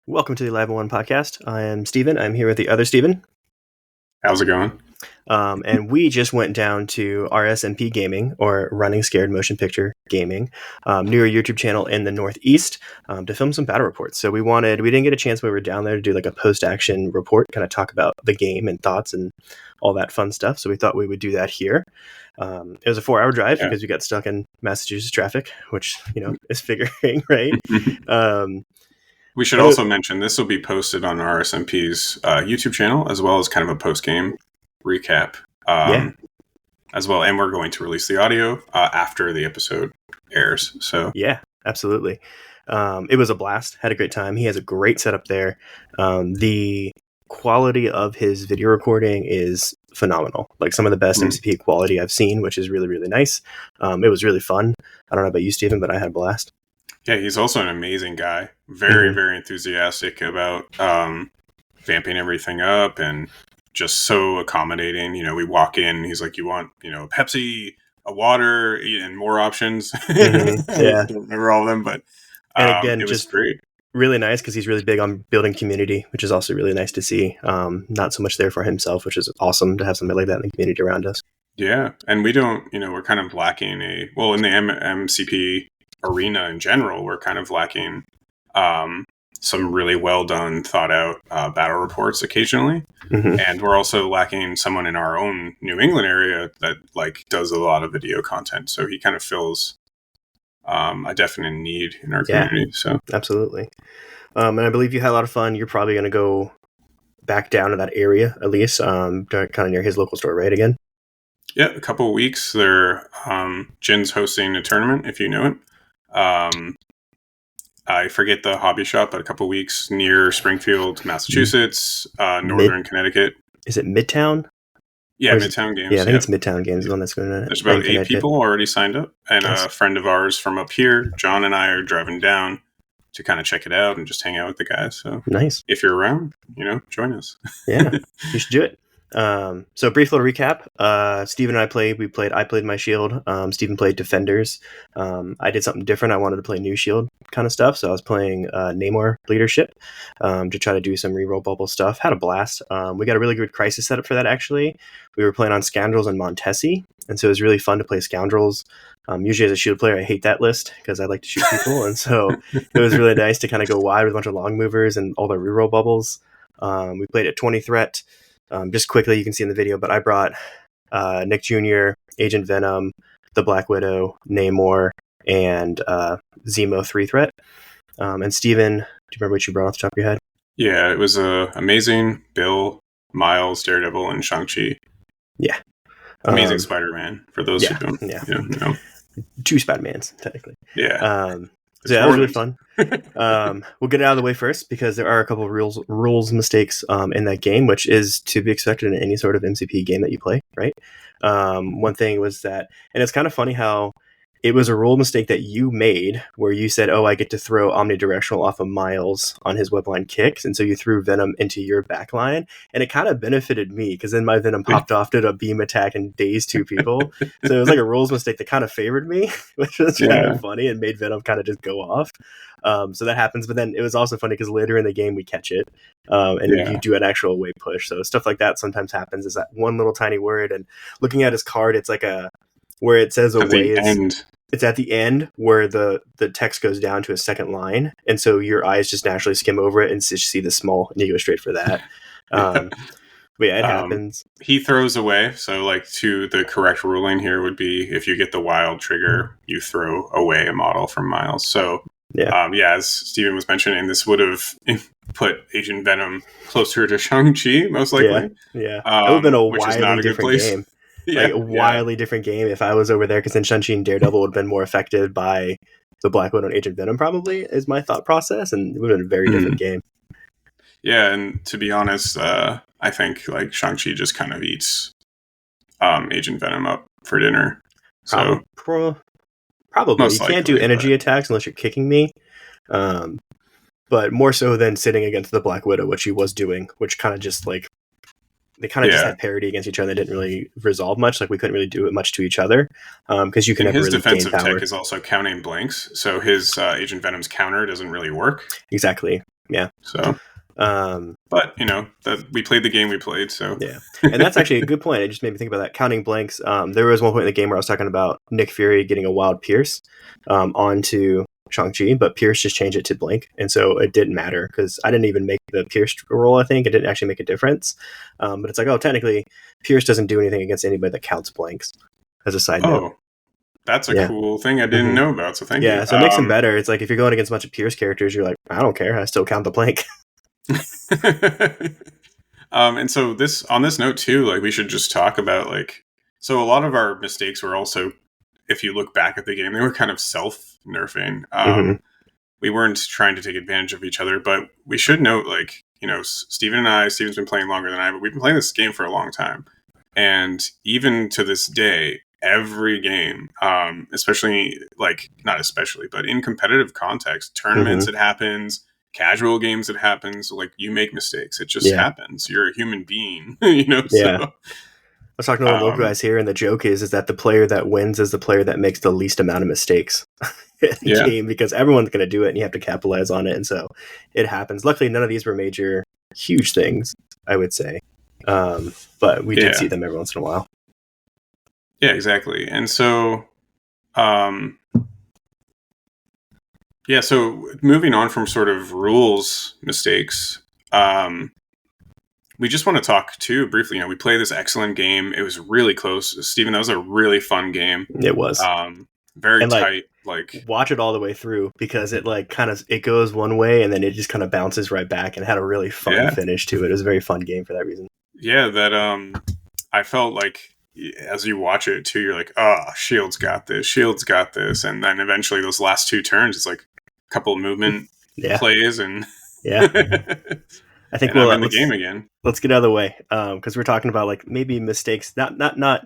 Welcome to the Live One podcast. I am Steven. I'm here with the other Steven. How's it going? And we just went down to RSMP Gaming, or Running Scared Motion Picture Gaming, near YouTube channel in the Northeast, to film some battle reports. So we didn't get a chance when we were down there to do like a post-action report, kind of talk about the game and thoughts and all that fun stuff. So we thought we would do that here. It was a 4-hour drive because we got stuck in Massachusetts traffic, which, is figuring, right? We should also mention this will be posted on RSMP's YouTube channel, as well as kind of a post-game recap as well. And we're going to release the audio after the episode airs. So yeah, absolutely. It was a blast. Had a great time. He has a great setup there. The quality of his video recording is phenomenal. Like some of the best MCP quality I've seen, which is really, really nice. It was really fun. I don't know about you, Steven, but I had a blast. Yeah, he's also an amazing guy. Very, very enthusiastic about vamping everything up and just so accommodating. We walk in, he's like, you want, a Pepsi, a water, and more options. Yeah. I don't remember all of them, but and again, it was just great. Really nice because he's really big on building community, which is also really nice to see. Not so much there for himself, which is awesome to have somebody like that in the community around us. Yeah, and we don't, we're kind of lacking in the MCP arena in general, we're kind of lacking some really well done, thought out battle reports occasionally, and we're also lacking someone in our own New England area that does a lot of video content. So he kind of fills a definite need in our community. So absolutely, and I believe you had a lot of fun. You're probably going to go back down to that area at least, kind of near his local store, right? Again. Yeah, a couple of weeks. They're Jin's hosting a tournament, if you know it. I forget the hobby shop, but a couple weeks near Springfield, Massachusetts, northern Connecticut. Is it Midtown? Yeah, Midtown Games. Yeah, I think it's Midtown Games, the one that's going to. There's about 8 people already signed up, and a friend of ours from up here, John, and I are driving down to kind of check it out and just hang out with the guys. So nice. If you're around, join us. Yeah, you should do it. So brief little recap. Steven and I played. I played my shield. Steven played defenders. I did something different. I wanted to play new shield kind of stuff. So I was playing Namor leadership to try to do some reroll bubble stuff. Had a blast. We got a really good crisis setup for that. Actually, we were playing on Scoundrels and Montesi, and so it was really fun to play Scoundrels. Usually as a shield player, I hate that list because I like to shoot people, and so it was really nice to kind of go wide with a bunch of long movers and all the reroll bubbles. We played at 20 threat. Just quickly, you can see in the video, but I brought Nick Jr., Agent Venom, the Black Widow, Namor, and Zemo 3-threat. And Steven, do you remember what you brought off the top of your head? Yeah, it was Amazing, Bill, Miles, Daredevil, and Shang-Chi. Yeah. Amazing Spider-Man, for those who don't know. 2 Spider-Mans, technically. Yeah. So that was really fun. We'll get it out of the way first because there are a couple of rules mistakes in that game, which is to be expected in any sort of MCP game that you play, right? One thing was that, and it's kind of funny how it was a rule mistake that you made where you said, I get to throw omnidirectional off of Miles on his webline kicks. And so you threw Venom into your backline. And it kind of benefited me because then my Venom popped off, did a beam attack and dazed 2 people. So it was like a rules mistake that kind of favored me, which was kind of funny and made Venom kind of just go off. So that happens. But then it was also funny because later in the game we catch it and you do an actual away push. So stuff like that sometimes happens, is that one little tiny word. And looking at his card, it's like where it says away is it's at the end where the text goes down to a second line, and so your eyes just naturally skim over it and just see the small, and you go straight for that. But yeah, it happens. He throws away. So to the correct ruling here would be if you get the wild trigger, you throw away a model from Miles. So as Steven was mentioning, this would have put Agent Venom closer to Shang-Chi, most likely. Yeah. It would have been a wildly different game. Wildly different game if I was over there, because then Shang-Chi and Daredevil would have been more affected by the Black Widow and Agent Venom, probably, is my thought process, and it would have been a very different game. Yeah, and to be honest, I think Shang-Chi just kind of eats Agent Venom up for dinner. So probably. You can't do energy attacks unless you're kicking me. But more so than sitting against the Black Widow, which he was doing, which kind of just they kind of just had parity against each other. They didn't really resolve much. We couldn't really do it much to each other because you can never his really defensive gain power. tech is also counting blanks, so his Agent Venom's counter doesn't really work. Exactly. Yeah. So, but that we played the game we played. So yeah, and that's actually a good point. It just made me think about that. Counting blanks. There was one point in the game where I was talking about Nick Fury getting a wild pierce onto Shang-Chi, but Pierce just changed it to blank, and so it didn't matter because I didn't even make the Pierce roll. I think it didn't actually make a difference. But it's like, oh, technically, Pierce doesn't do anything against anybody that counts blanks. As a side note. That's a cool thing I didn't know about. So thank you. Yeah, so it makes him better. It's like if you're going against a bunch of Pierce characters, you're like, I don't care. I still count the blank. And so on this note too, like we should just talk about so a lot of our mistakes were also, if you look back at the game, they were kind of self-nerfing. We weren't trying to take advantage of each other, but we should note Steven's been playing longer than I, but we've been playing this game for a long time. And even to this day, every game, especially not especially, but in competitive context, tournaments, it happens, casual games, it happens. Like you make mistakes. It just happens. You're a human being, Yeah. So. I was talking to the local guys here, and the joke is that the player that wins is the player that makes the least amount of mistakes in the game, because everyone's going to do it, and you have to capitalize on it, and so it happens. Luckily, none of these were major, huge things, I would say, but we did see them every once in a while. Yeah, exactly. And so, so moving on from sort of rules mistakes, we just want to talk too briefly. We played this excellent game. It was really close. Steven, that was a really fun game. It was. Very tight. Watch it all the way through, because it it goes one way and then it just kind of bounces right back, and had a really fun finish to it. It was a very fun game for that reason. Yeah, that I felt like as you watch it too, you're like, oh, S.H.I.E.L.D's got this. And then eventually those last two turns, it's like a couple of movement plays and I think we'll in the game again. Let's get out of the way, because we're talking about maybe mistakes, not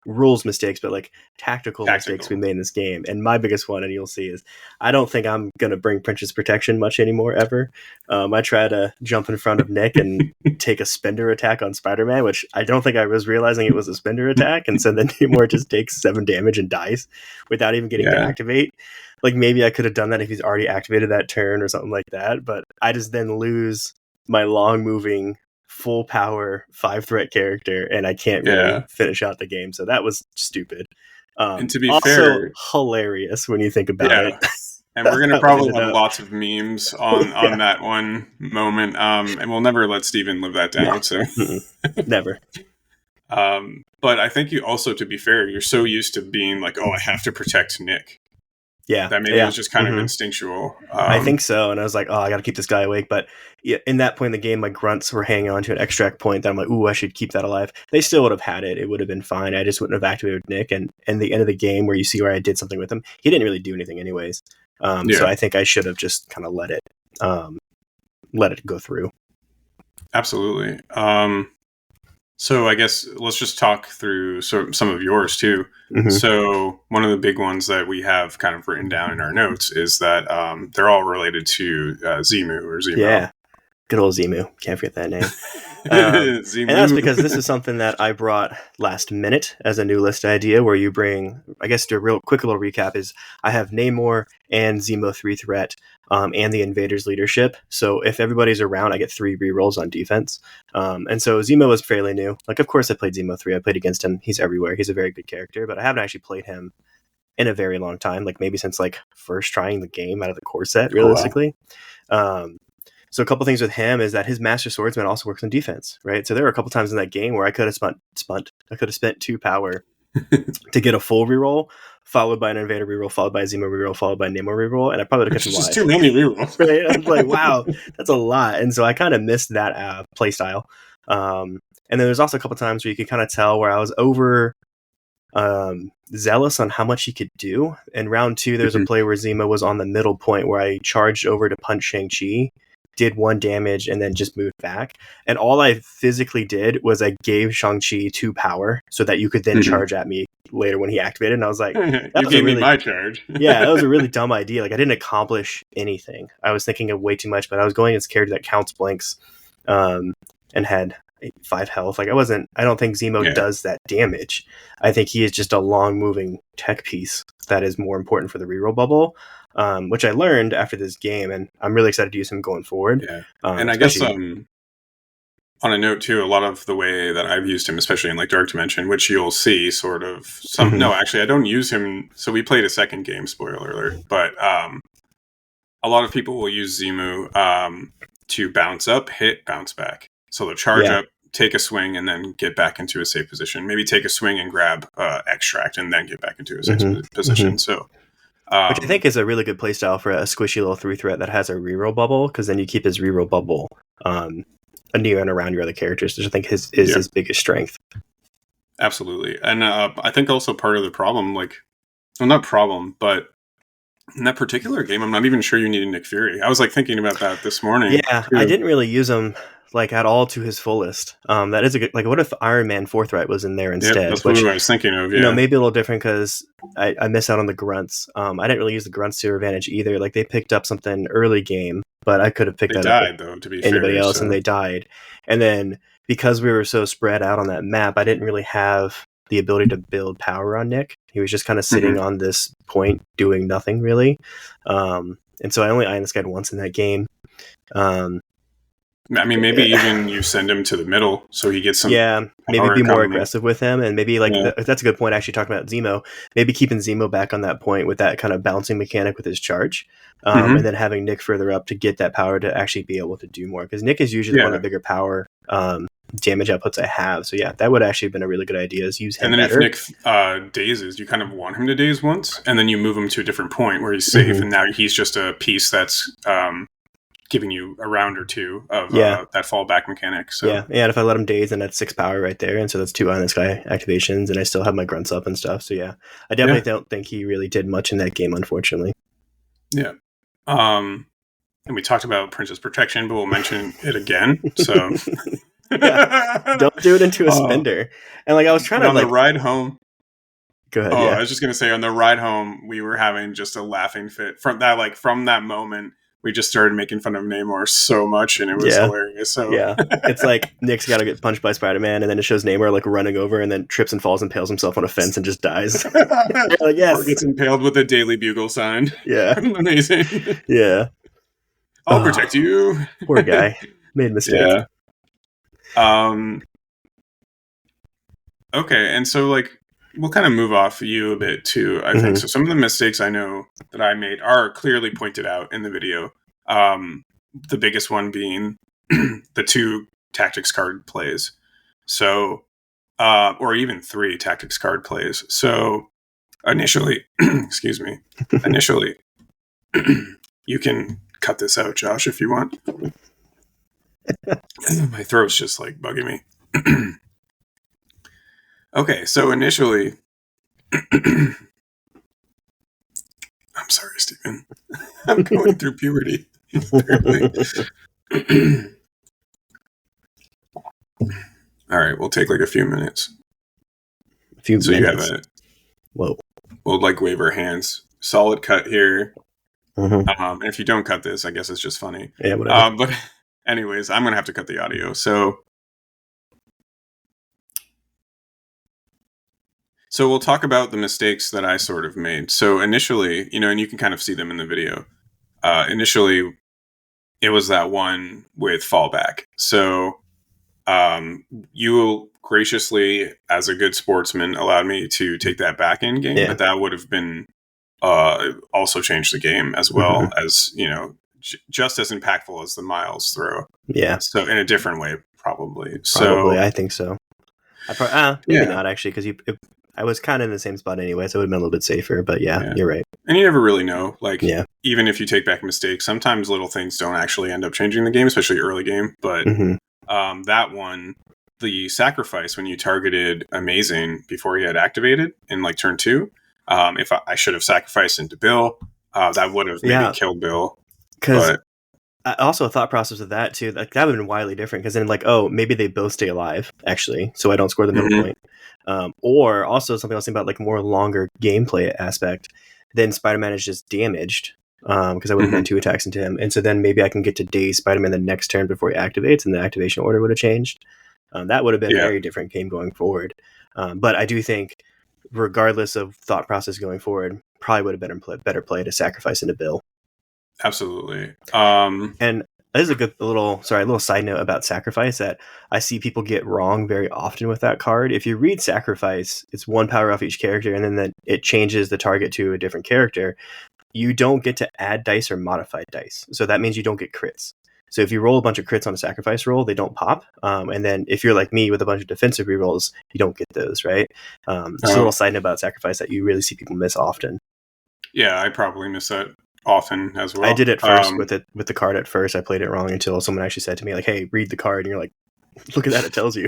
rules mistakes, but tactical mistakes we made in this game. And my biggest one, and you'll see, is I don't think I'm gonna bring Princess Protection much anymore ever. I try to jump in front of Nick and take a spender attack on Spider-Man, which I don't think I was realizing it was a spender attack, and so then Namor just takes 7 damage and dies without even getting to activate. Maybe I could have done that if he's already activated that turn or something like that, but I just then lose my long moving full power 5-threat character, and I can't really finish out the game. So that was stupid. And to be also fair, hilarious when you think about it. And we're gonna probably have lots of memes on that one moment. And we'll never let Steven live that down. So never. But I think you also, to be fair, you're so used to being like, oh, I have to protect Nick. Yeah, that maybe it was just kind of instinctual. I think so, and I was like, "Oh, I got to keep this guy awake." But in that point in the game, my grunts were hanging on to an extract point that I'm like, "Ooh, I should keep that alive." They still would have had it; it would have been fine. I just wouldn't have activated Nick. And the end of the game, where you see where I did something with him, he didn't really do anything, anyways. So I think I should have just kind of let it go through. Absolutely. So I guess let's just talk through some of yours too. So one of the big ones that we have kind of written down in our notes is that they're all related to Zemu or Zemo. Yeah, good old Zemu. Can't forget that name. And that's because this is something that I brought last minute as a new list idea, where you bring, I guess, to a real quick little recap is I have Namor and Zemo 3-threat and the Invaders leadership. So if everybody's around, I get 3 rerolls on defense. And so Zemo was fairly new. Of course I played Zemo 3. I played against him. He's everywhere. He's a very good character, but I haven't actually played him in a very long time, maybe since first trying the game out of the core set, realistically. Oh, wow. So a couple things with him is that his Master Swordsman also works on defense, right? So there were a couple times in that game where I could have I could have spent 2 power to get a full reroll, followed by an Invader reroll, followed by a Zemo reroll, followed by a Namor reroll, and I probably would have kept him alive. Just too many rerolls. Right? I was like, wow, that's a lot. And so I kind of missed that play style. And then there's also a couple times where you could kind of tell where I was over zealous on how much he could do. In round 2, there's a play where Zemo was on the middle point where I charged over to punch Shang-Chi, did 1 damage, and then just moved back. And all I physically did was I gave Shang-Chi 2 power so that you could then charge at me later when he activated. And I was like, you gave me my charge. Yeah, that was a really dumb idea. I didn't accomplish anything. I was thinking of way too much, but I was going against a character that counts blanks and had 5 health. Like I don't think Zemo does that damage. I think he is just a long moving tech piece that is more important for the reroll bubble, which I learned after this game, and I'm really excited to use him going forward. Yeah, and I guess on a note too, a lot of the way that I've used him, especially in like Dark Dimension, which you'll see sort of some. Mm-hmm. No, actually, I don't use him. So we played a second game. Spoiler alert! But a lot of people will use Zemu to bounce up, hit, bounce back. So they'll charge up, take a swing, and then get back into a safe position. Maybe take a swing and grab extract, and then get back into a safe position. Mm-hmm. So. Which I think is a really good playstyle for a squishy little 3 threat that has a reroll bubble, because then you keep his reroll bubble near and around your other characters, which I think is his biggest strength. Absolutely. And I think also part of the problem, like, well, not problem, but in that particular game, I'm not even sure you need a Nick Fury. I was like thinking about that this morning. Yeah, too. I didn't really use him like at all to his fullest. That is a good, like, what if Iron Man 4 threat was in there instead? That's what I was thinking of. Yeah, maybe a little different because I miss out on the grunts. I didn't really use the grunts to their advantage either. Like, they picked up something early game, but I could have picked that up. Though, to be anybody fair, else, and they died. And then because we were so spread out on that map, I didn't really have the ability to build power on Nick. He was just kind of sitting on this point doing nothing really. And so I only Iron Skied once in that game. I mean, maybe even you send him to the middle so he gets some. Yeah, maybe be more aggressive with him, and maybe that's a good point. Actually, talking about Zemo, maybe keeping Zemo back on that point with that kind of bouncing mechanic with his charge, and then having Nick further up to get that power to actually be able to do more. Because Nick is usually one of the bigger power damage outputs I have. So yeah, that would actually have been a really good idea. Is use him. And then better. If Nick dazes, you kind of want him to daze once, and then you move him to a different point where he's safe, and now he's just a piece that's. Giving you a round or two of that fallback mechanic. So and if I let him daze, then that's 6 power right there, and so that's 2 Iron Sky activations, and I still have my grunts up and stuff. So yeah, I definitely don't think he really did much in that game, unfortunately. Yeah, and we talked about Princess Protection, but we'll mention it again. So don't do it into a spender. And like I was trying to on the ride home. Go ahead. I was just gonna say on the ride home, we were having just a laughing fit from that. Like from that moment. We just started making fun of Namor so much, and it was hilarious. So it's like Nick's got to get punched by Spider-Man, and then it shows Namor like running over, and then trips and falls and impales himself on a fence and just dies. Like, yes, or gets impaled with a Daily Bugle sign. Yeah, amazing. Yeah, I'll protect you. Poor guy, made a mistake. Yeah. Okay, and so like we'll kind of move off you a bit too, I think. So some of the mistakes I know that I made are clearly pointed out in the video. The biggest one being the 2 tactics card plays. So, or even 3 tactics card plays. So initially, initially, you can cut this out, Josh, if you want. My throat's just like bugging me. Okay, so initially, I'm sorry, Stephen. I'm going through puberty. All right, we'll take like a few minutes. You have it. Whoa. We'll like wave our hands. Solid cut here. And if you don't cut this, I guess it's just funny. Yeah, whatever. But anyways, I'm gonna have to cut the audio. So we'll talk about the mistakes that I sort of made. So initially, and you can kind of see them in the video. Initially, it was that one with fallback. So you graciously, as a good sportsman, allowed me to take that back in game, but that would have been also changed the game as well as, just as impactful as the Miles throw. Yeah. So in a different way, probably. Probably, I think so. Maybe not actually, because I was kind of in the same spot anyway, so it would have been a little bit safer, but you're right. And you never really know. Like, even if you take back mistakes, sometimes little things don't actually end up changing the game, especially early game. But that one, the sacrifice when you targeted Amazing before he had activated in like turn 2, if I should have sacrificed into Bill, that would have maybe killed Bill. Because also a thought process of that too, like that would have been wildly different, because then like, oh, maybe they both stay alive actually, so I don't score the middle point. Or also something else about like more longer gameplay aspect, then Spider-Man is just damaged because I would have done 2 attacks into him, and so then maybe I can get to daze Spider-Man the next turn before he activates, and the activation order would have changed. That would have been a very different game going forward. But I do think, regardless of thought process going forward, probably would have been better play to sacrifice into Bill. Absolutely. And this is a little side note about sacrifice that I see people get wrong very often with that card. If you read sacrifice, it's 1 power off each character, and then it changes the target to a different character. You don't get to add dice or modify dice. So that means you don't get crits. So if you roll a bunch of crits on a sacrifice roll, they don't pop. And then if you're like me with a bunch of defensive rerolls, you don't get those, right? Just a little side note about sacrifice that you really see people miss often. Yeah, I probably miss that often as well. I did it first with the card at first. I played it wrong until someone actually said to me, like, hey, read the card. And you're like, look at that, it tells you.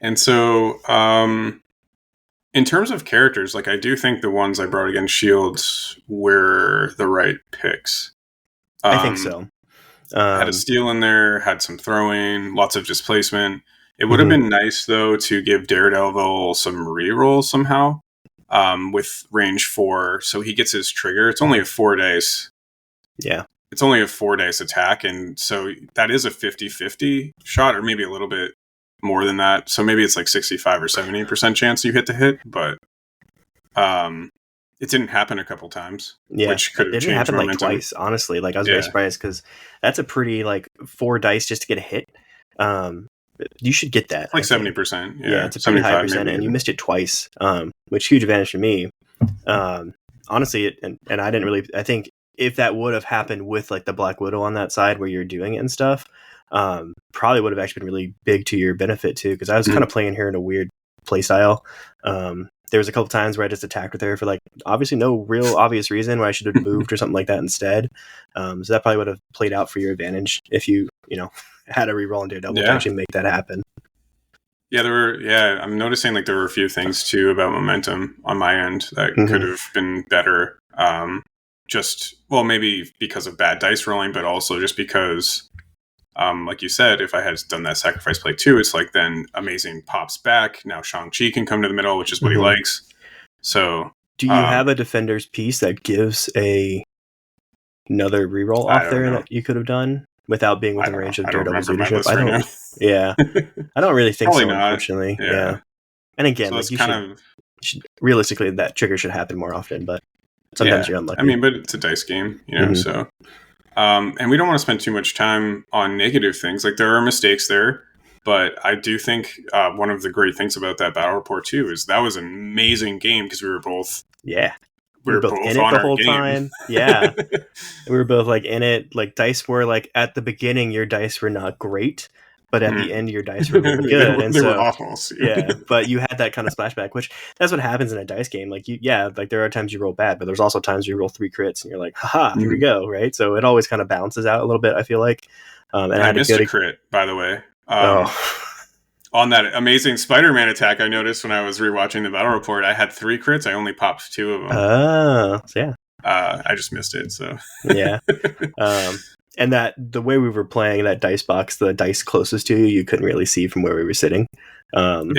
And so in terms of characters, like I do think the ones I brought against S.H.I.E.L.D were the right picks. I think so. Had a steal in there, had some throwing, lots of displacement. It would have been nice, though, to give Daredevil some rerolls somehow with range 4. So he gets his trigger. It's only a 4 dice. Yeah. It's only a 4 dice attack. And so that is a 50-50 shot, or maybe a little bit more than that. So maybe it's like 65 or 70% chance you hit the hit. But it didn't happen a couple times. Yeah, which could have it didn't happen momentum. like twice, honestly. Like I was very surprised because that's a pretty 4 dice just to get a hit. You should get that. Like 70%. Yeah, it's a pretty high percent, and you missed it twice, which huge advantage for me. Honestly, and I didn't really. I think if that would have happened with like the Black Widow on that side where you're doing it and stuff, probably would have actually been really big to your benefit too. Because I was kind of playing her in a weird play style. There was a couple times where I just attacked with her for like obviously no real obvious reason where I should have moved or something like that instead. So that probably would have played out for your advantage if you had a reroll on Daredevil to actually make that happen. Yeah, I'm noticing like there were a few things too about momentum on my end that could have been better. Maybe because of bad dice rolling, but also just because like you said, if I had done that sacrifice play too, it's like then Amazing pops back. Now Shang-Chi can come to the middle, which is what he likes. So do you have a defender's piece that gives another reroll off there that you could have done without being within range of Daredevil's leadership? I don't. Yeah, I don't really think so. Unfortunately, yeah. And again, so like realistically, that trigger should happen more often, but sometimes you're unlucky. I mean, but it's a dice game, so. And we don't want to spend too much time on negative things. Like there are mistakes there, but I do think one of the great things about that BattleReport too is that was an amazing game because we were both we were both in it the whole time. Yeah, we were both like in it. Like dice were like at the beginning, your dice were not great, but at the end, your dice were really good. they were awful. Yeah, but you had that kind of splashback, which that's what happens in a dice game. Like like there are times you roll bad, but there's also times you roll 3 crits and you're like, haha, here we go, right? So it always kind of balances out a little bit, I feel like. And I missed a crit, by the way. On that amazing Spider-Man attack I noticed when I was rewatching the BattleReport, I had 3 crits. I only popped 2 of them. Oh, so yeah. I just missed it, so. Yeah. And that the way we were playing that dice box, the dice closest to you couldn't really see from where we were sitting. So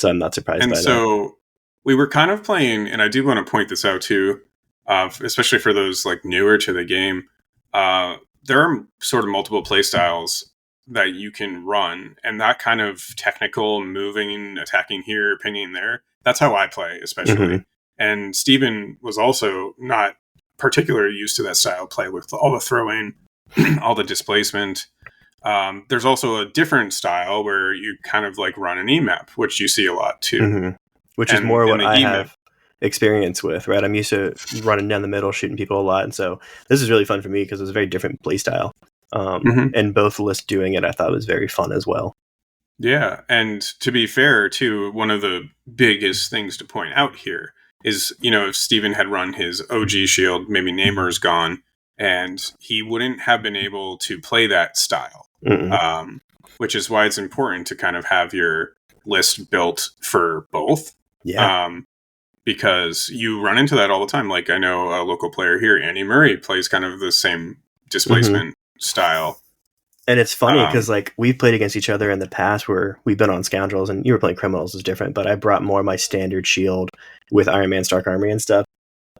I'm not surprised by that. And so we were kind of playing, and I do want to point this out too, especially for those like newer to the game. There are sort of multiple play styles that you can run, and that kind of technical moving, attacking here, pinging there. That's how I play, especially. And Steven was also not particularly used to that style of play with all the throwing, all the displacement. There's also a different style where you kind of like run an EMAP, which you see a lot too. Which is more what I have experience with, right? I'm used to running down the middle, shooting people a lot. And so this is really fun for me because it's a very different play style. And both lists doing it, I thought was very fun as well. Yeah. And to be fair too, one of the biggest things to point out here is, if Steven had run his OG shield, maybe Namor's gone, and he wouldn't have been able to play that style, which is why it's important to kind of have your list built for both. Yeah. Because you run into that all the time. Like I know a local player here, Andy Murray, plays kind of the same displacement style. And it's funny because like we've played against each other in the past where we've been on Scoundrels and you were playing Criminals is different, but I brought more of my standard shield with Iron Man Stark Armory and stuff.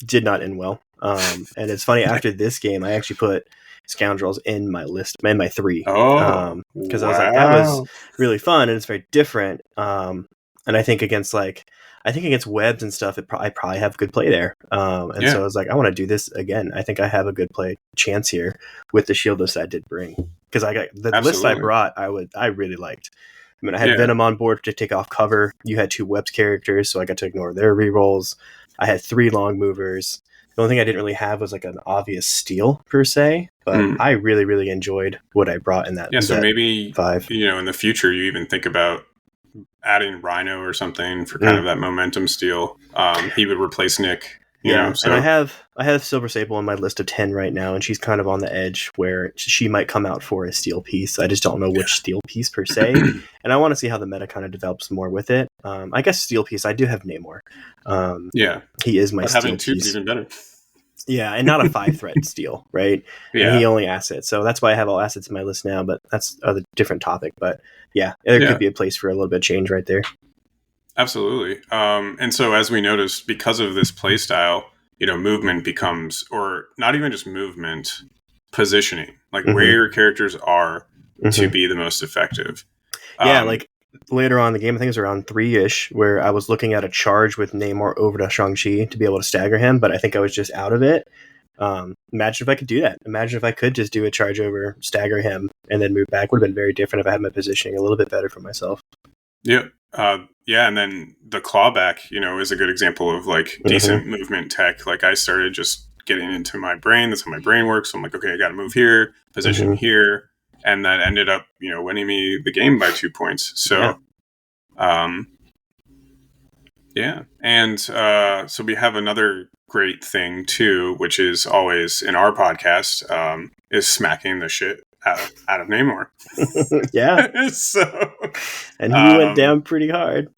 Did not end well. And it's funny, after this game, I actually put Scoundrels in my list, in my 3. Oh, because I was like, that was wow. really fun and it's very different. And I think against webs and stuff, I probably have good play there. And so I was like, I want to do this again. I think I have a good play chance here with the shield list I did bring, because I got the list I brought. I really liked. I mean, I had Venom on board to take off cover. You had 2 webs characters, so I got to ignore their rerolls. I had 3 long movers. The only thing I didn't really have was like an obvious steal per se, but I really, really enjoyed what I brought in that. Yeah, so maybe 5. In the future you even think about adding Rhino or something for kind of that momentum steal. He would replace Nick. So. And I have Silver Sable on my list of 10 right now, and she's kind of on the edge where she might come out for a steal piece. I just don't know which steal piece per se, and I want to see how the meta kind of develops more with it. I guess steal piece, I do have Namor. He is my steal piece. Is even better. Yeah, and not a 5-threat steal, right? Yeah. And he only assets, so that's why I have all assets in my list now, but that's a different topic. But yeah, there could be a place for a little bit of change right there. Absolutely. And so as we noticed, because of this play style, movement becomes, or not even just movement, positioning, like where your characters are to be the most effective. Like later on in the game, I think it was around 3-ish, where I was looking at a charge with Namor over to Shang-Chi to be able to stagger him, but I think I was just out of it. Imagine if I could do that. Imagine if I could just do a charge over, stagger him, and then move back. Would have been very different if I had my positioning a little bit better for myself. Yep. And then the clawback, is a good example of like decent movement tech. Like I started just getting into my brain. That's how my brain works. So I'm like, okay, I got to move here, position here. And that ended up, winning me the game by 2 points. So, And so we have another great thing too, which is always in our podcast, is smacking the shit out of Namor. And he went down pretty hard.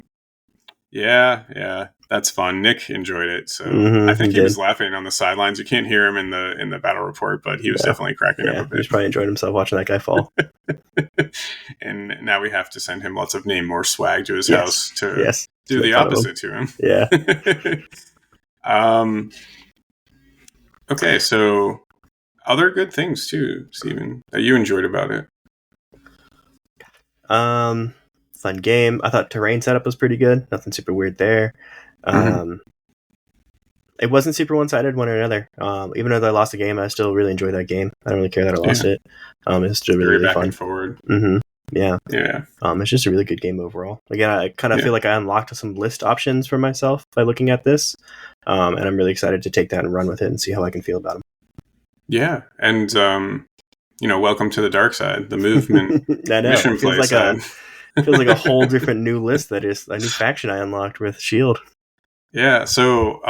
Yeah, that's fun. Nick enjoyed it, so I think he was laughing on the sidelines. You can't hear him in the battle report, but he was definitely cracking up a bit. He was probably enjoying himself watching that guy fall. And now we have to send him lots of Namor swag to his house to do the opposite to him. Yeah. Okay, so other good things too, Steven, that you enjoyed about it. Fun game. I thought terrain setup was pretty good. Nothing super weird there. It wasn't super one-sided one or another. Even though I lost the game, I still really enjoyed that game. I don't really care that I lost it. It's still really, really back fun. And forward. Yeah. It's just a really good game overall. Again, I kind of feel like I unlocked some list options for myself by looking at this. And I'm really excited to take that and run with it and see how I can feel about them. Yeah. And, welcome to the dark side, the movement mission play side. Feels like a whole different new list that is a new faction I unlocked with S.H.I.E.L.D. Yeah, so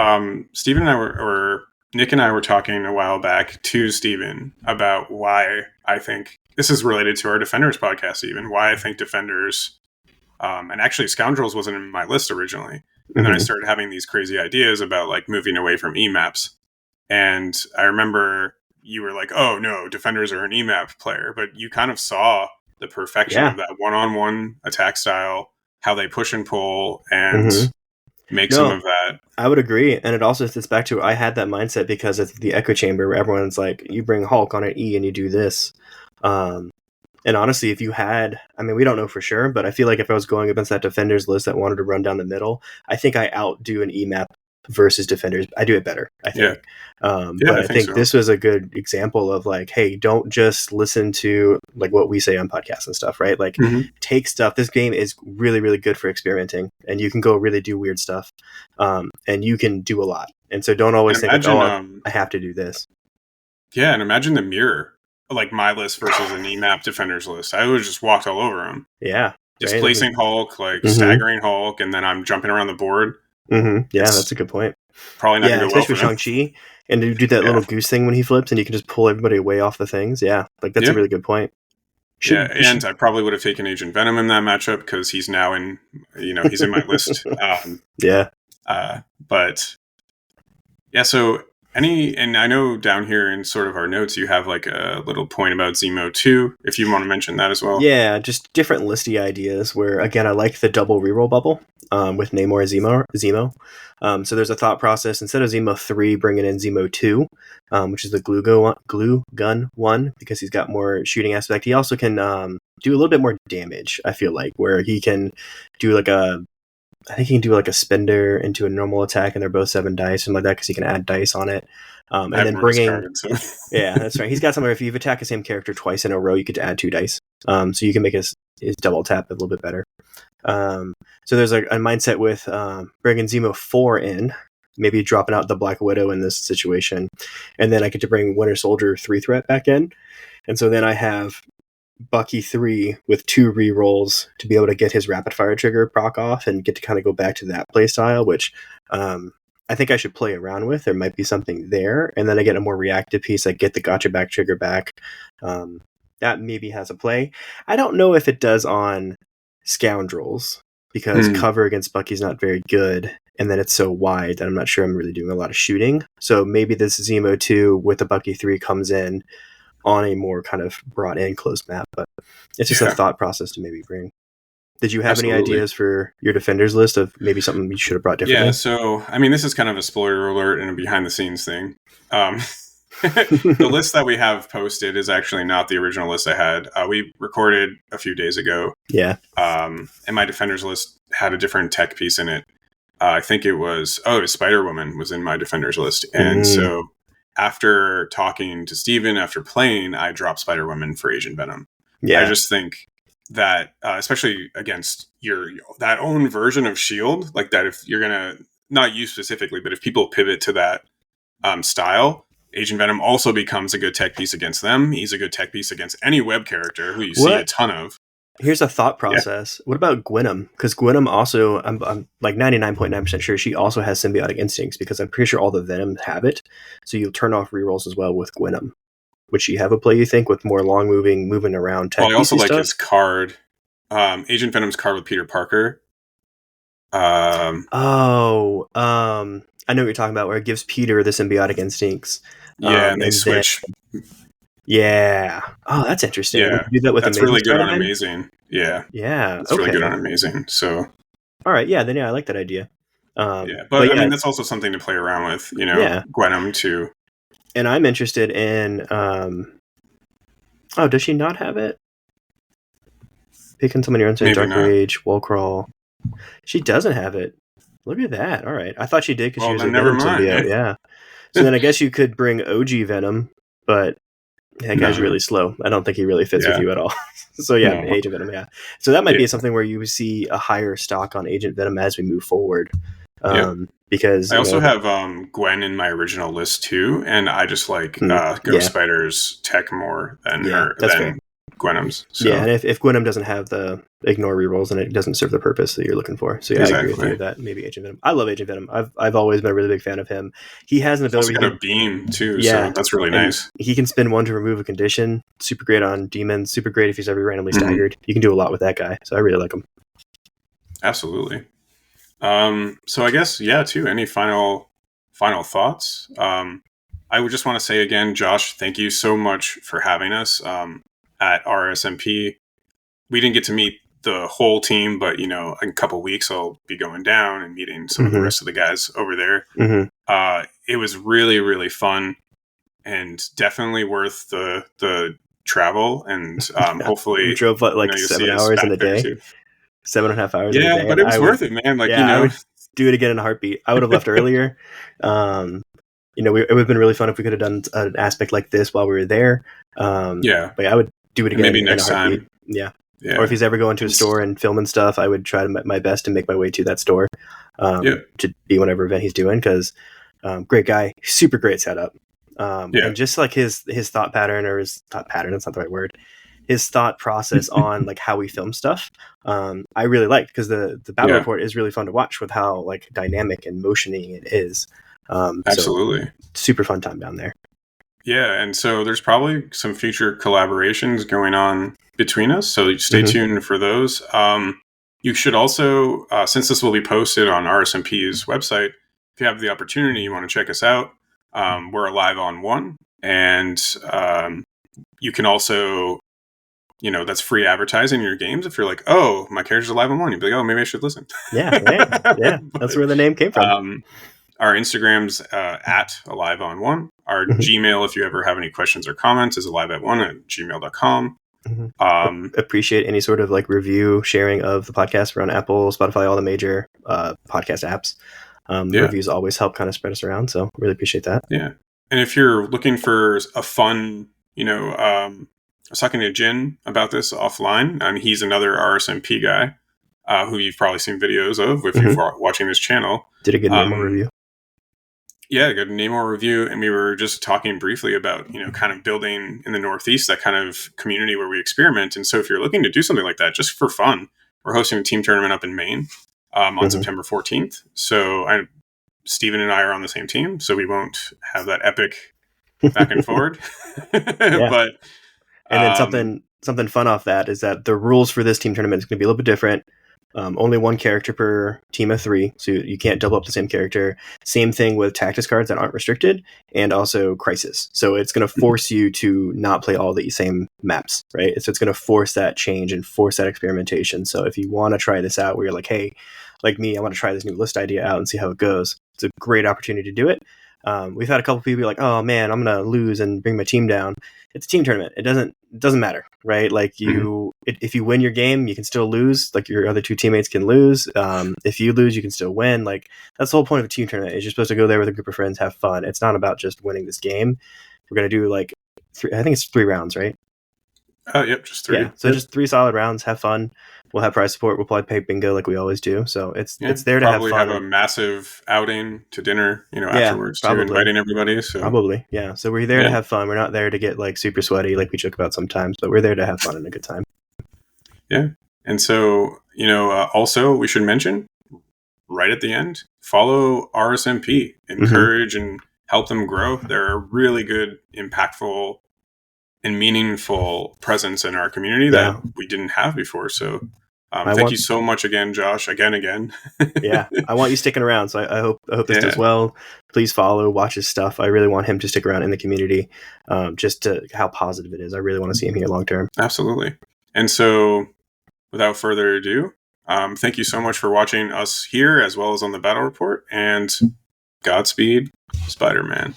Steven and I Nick and I were talking a while back to Steven about why I think, this is related to our Defenders podcast even, why I think Defenders, and actually Scoundrels wasn't in my list originally. And then I started having these crazy ideas about like moving away from EMAPs. And I remember you were like, oh no, Defenders are an EMAP player, but you kind of saw the perfection of that one-on-one attack style, how they push and pull and make some of that. I would agree. And it also sits back to, I had that mindset because of the echo chamber where everyone's like, you bring Hulk on an E and you do this. And honestly, if you had, we don't know for sure, but I feel like if I was going against that Defenders list that wanted to run down the middle, I think I outdo an EMAP versus Defenders. I do it better, I think. But I think this was a good example of like, hey, don't just listen to like what we say on podcasts and stuff, right? Like take stuff. This game is really, really good for experimenting, and you can go really do weird stuff. And you can do a lot. And so don't always think, I have to do this. Yeah, and imagine the mirror, like my list versus an EMAP Defenders list. I would just walked all over them. Yeah. Displacing Hulk, like staggering Hulk, and then I'm jumping around the board. Yeah, that's a good point. Probably not going to go well for especially with Shang-Chi, and to do that little goose thing when he flips, and you can just pull everybody away off the things. Yeah, like that's a really good point. I probably would have taken Agent Venom in that matchup because he's now in, he's in my list. So and I know down here in sort of our notes, you have like a little point about Zemo 2, if you want to mention that as well. Yeah, just different listy ideas where, again, I like the double reroll bubble. with Namor Zemo. So there's a thought process. Instead of Zemo 3, bringing in Zemo 2, which is the glue gun one, because he's got more shooting aspect. He also can do a little bit more damage, I feel like, where he can do I think he can do like a spender into a normal attack, and they're both 7 dice, something like that, because he can add dice on it. And then bringing... So. Yeah, that's right. He's got somewhere, if you've attacked the same character twice in a row, you get to add 2 dice. So you can make his double tap a little bit better. So there's a mindset with bringing Zemo 4 in, maybe dropping out the Black Widow in this situation, and then I get to bring Winter Soldier 3 threat back in. And so then I have Bucky 3 with 2 rerolls to be able to get his rapid fire trigger proc off and get to kind of go back to that play style, which I think I should play around with. There might be something there. And then I get a more reactive piece. I get the gotcha back trigger back. That maybe has a play. I don't know if it does on Scoundrels, because cover against Bucky's not very good. And then it's so wide that I'm not sure I'm really doing a lot of shooting. So maybe this Zemo 2 with the Bucky 3 comes in on a more kind of brought in closed map, but it's just a thought process to maybe bring. Did you have any ideas for your defenders list of maybe something you should have brought differently? Yeah, so I mean, this is kind of a spoiler alert and a behind the scenes thing. The list that we have posted is actually not the original list I had. We recorded a few days ago. Yeah. And my defenders list had a different tech piece in it. I think it was Spider-Woman was in my defenders list. And so after talking to Steven, after playing, I dropped Spider-Woman for Agent Venom. Yeah. I just think that, especially against that own version of S.H.I.E.L.D., like that, if you're going to, not you specifically, but if people pivot to that style, Agent Venom also becomes a good tech piece against them. He's a good tech piece against any web character who you see a ton of. Here's a thought process. Yeah. What about Gwenom? Because Gwenom also, I'm like 99.9% sure she also has symbiotic instincts, because I'm pretty sure all the Venoms have it. So you'll turn off rerolls as well with Gwenom. Would she have a play, you think, with more long moving around tech? Well, I also like his card, Agent Venom's card with Peter Parker. I know what you're talking about, where it gives Peter the symbiotic instincts. Yeah, and they switch. Yeah. Oh, that's interesting. Yeah, do that with that's really good on Amazing. Yeah. Yeah. It's really good on Amazing. So. All right. Yeah. Then I like that idea. But I mean, that's also something to play around with. Gwenom too. And I'm interested in. Does she not have it? Picking someone you're into Dark Rage, Wall Crawl. She doesn't have it. Look at that. All right. I thought she did because she was a Venom symbiote. Yeah. So then I guess you could bring OG Venom, but that guy's really slow. I don't think he really fits with you at all. So Agent Venom, yeah. So that might be something where you see a higher stock on Agent Venom as we move forward. Because I also have Gwen in my original list too, and I just like Ghost Spider's tech more than Gwenom's. So. Yeah, and if Gwenom doesn't have the ignore rerolls, then it doesn't serve the purpose that you're looking for. So I agree with you that maybe Agent Venom. I love Agent Venom. I've always been a really big fan of him. He has an ability. He's also got a beam too, so that's really nice. He can spend 1 to remove a condition. Super great on demons. Super great if he's ever randomly staggered. You can do a lot with that guy. So I really like him. Absolutely. So I guess too. Any final thoughts? I would just want to say again, Josh, thank you so much for having us at RSMP. We didn't get to meet the whole team, but in a couple weeks I'll be going down and meeting some of the rest of the guys over there. It was really, really fun and definitely worth the travel. And hopefully we drove 7 hours in a day. 7.5 hours. Yeah, but it was worth it, man. I would do it again in a heartbeat. I would have left earlier. It would have been really fun if we could have done an aspect like this while we were there. But I would do it again. Maybe next time. Yeah. Or if he's ever going to a store and filming stuff, I would try to my best to make my way to that store to be whatever event he's doing. Because great guy, super great setup. And just like his thought pattern, or his thought pattern, that's not the right word. His thought process on like how we film stuff, I really liked, because the BattleReport is really fun to watch with how like dynamic and motioning it is. Absolutely, super fun time down there. Yeah, and so there's probably some future collaborations going on between us, so stay tuned for those. You should also, since this will be posted on RSMP's website, if you have the opportunity, you want to check us out. We're live on One, and you can also that's free advertising in your games. If you're like, oh, my character's alive on one, you'd be like, oh, maybe I should listen. Yeah, yeah. That's where the name came from. Our Instagram's at alive on one. Our Gmail, if you ever have any questions or comments, is aliveat1@gmail.com. Appreciate any sort of like review sharing of the podcast. We're on Apple, Spotify, all the major podcast apps. Reviews always help kind of spread us around, so really appreciate that. Yeah, and if you're looking for a fun, sucking a gin about this offline, and he's another RSMP guy who you've probably seen videos of if you're watching this channel. Did a good Nemo review. Yeah, good Nemo review, and we were just talking briefly about kind of building in the Northeast that kind of community where we experiment. And so, if you're looking to do something like that just for fun, we're hosting a team tournament up in Maine on September 14th. So, Steven and I are on the same team, so we won't have that epic back and forward. But then something fun off that is that the rules for this team tournament is going to be a little bit different. Only one character per team of 3, so you can't double up the same character. Same thing with tactics cards that aren't restricted, and also crisis. So it's going to force you to not play all the same maps, right? So it's going to force that change and force that experimentation. So if you want to try this out, where you're like, hey, like me, I want to try this new list idea out and see how it goes, it's a great opportunity to do it. We've had a couple people be like, oh man, I'm going to lose and bring my team down. It's a team tournament. It doesn't matter, right? Like if you win your game, you can still lose. Like your other 2 teammates can lose. If you lose, you can still win. Like that's the whole point of a team tournament, is you're supposed to go there with a group of friends, have fun. It's not about just winning this game. We're going to do like I think it's 3 rounds, right? Yep, just 3. Yeah, so just 3 solid rounds, have fun. We'll have prize support. We'll probably pay bingo like we always do. So it's there to have fun. Probably have a massive outing to dinner, afterwards too, inviting everybody. So probably, yeah. So we're there to have fun. We're not there to get like super sweaty like we joke about sometimes, but we're there to have fun and a good time. Yeah, and so also we should mention right at the end, follow RSMP, encourage and help them grow. They're a really good, impactful, and meaningful presence in our community that we didn't have before. So thank you so much again, Josh, again. Yeah, I want you sticking around. So I hope this does well. Please follow, watch his stuff. I really want him to stick around in the community, just to how positive it is. I really want to see him here long term. Absolutely. And so without further ado, thank you so much for watching us here as well as on the Battle Report, and Godspeed, Spider-Man.